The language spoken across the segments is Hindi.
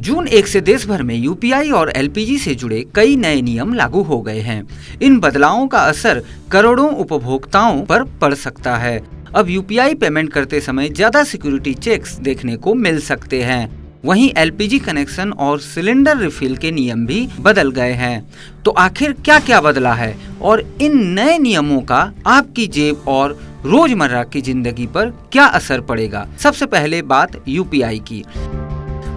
जून 1 से देश भर में यूपीआई और एलपीजी से जुड़े कई नए नियम लागू हो गए हैं। इन बदलावों का असर करोड़ों उपभोक्ताओं पर पड़ सकता है। अब यूपीआई पेमेंट करते समय ज्यादा सिक्योरिटी चेक्स देखने को मिल सकते हैं। वहीं एलपीजी कनेक्शन और सिलेंडर रिफिल के नियम भी बदल गए हैं। तो आखिर क्या क्या बदला है और इन नए नियमों का आपकी जेब और रोजमर्रा की जिंदगी पर क्या असर पड़ेगा? सबसे पहले बात यूपीआई की।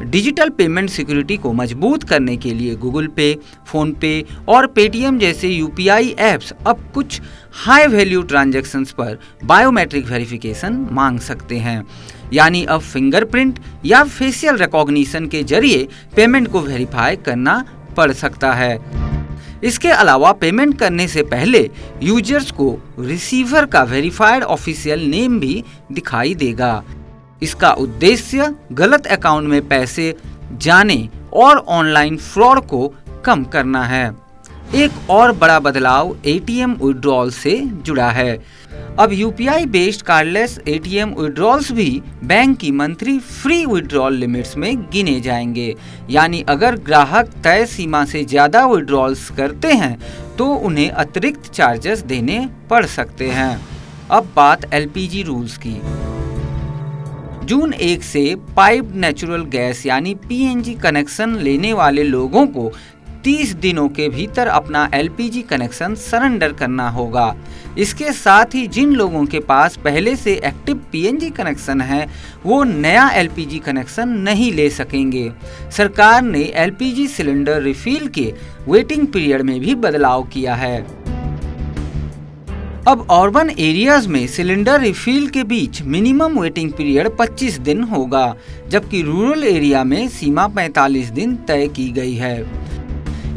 डिजिटल पेमेंट सिक्योरिटी को मजबूत करने के लिए गूगल पे, फोन पे और पेटीएम जैसे यूपीआई ऐप्स अब कुछ हाई वैल्यू ट्रांजैक्शंस पर बायोमेट्रिक वेरिफिकेशन मांग सकते हैं। यानी अब फिंगरप्रिंट या फेशियल रिकॉग्निशन के जरिए पेमेंट को वेरीफाई करना पड़ सकता है। इसके अलावा पेमेंट करने से पहले यूजर्स को रिसीवर का वेरीफाइड ऑफिशियल नेम भी दिखाई देगा। इसका उद्देश्य गलत अकाउंट में पैसे जाने और ऑनलाइन फ्रॉड को कम करना है। एक और बड़ा बदलाव एटीएम विड्रॉल से जुड़ा है। अब UPI based cardless ATM withdrawals भी बैंक की मंथली फ्री विड्रॉल लिमिट्स में गिने जाएंगे। यानी अगर ग्राहक तय सीमा से ज्यादा विड्रॉल्स करते हैं तो उन्हें अतिरिक्त चार्जेस देने पड़ सकते हैं। अब बात एलपीजी रूल्स की। जून 1 से पाइप्ड नेचुरल गैस यानी पीएनजी कनेक्शन लेने वाले लोगों को 30 दिनों के भीतर अपना एलपीजी कनेक्शन सरेंडर करना होगा। इसके साथ ही जिन लोगों के पास पहले से एक्टिव पीएनजी कनेक्शन है वो नया एलपीजी कनेक्शन नहीं ले सकेंगे। सरकार ने एलपीजी सिलेंडर रिफिल के वेटिंग पीरियड में भी बदलाव किया है। अब अर्बन एरियाज में सिलेंडर रिफिल के बीच मिनिमम वेटिंग पीरियड 25 दिन होगा, जबकि रूरल एरिया में सीमा 45 दिन तय की गई है।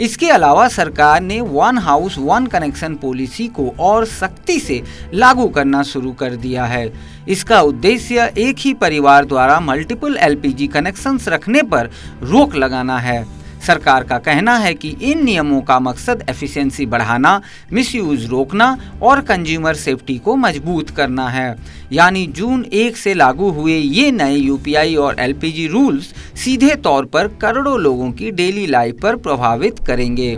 इसके अलावा सरकार ने one house one connection policy को और सख्ती से लागू करना शुरू कर दिया है। इसका उद्देश्य एक ही परिवार द्वारा मल्टीपल एलपीजी कनेक्शंस रखने पर रोक लगाना है। सरकार का कहना है कि इन नियमों का मकसद एफिशिएंसी बढ़ाना, मिसयूज रोकना और कंज्यूमर सेफ्टी को मजबूत करना है। यानी जून 1 से लागू हुए ये नए यूपीआई और एलपीजी रूल्स सीधे तौर पर करोड़ों लोगों की डेली लाइफ पर प्रभावित करेंगे।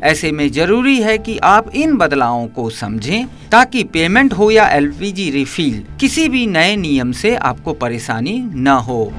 ऐसे में जरूरी है कि आप इन बदलावों को समझें ताकि पेमेंट हो या एलपीजी रिफिल, किसी भी नए नियम से आपको परेशानी न हो।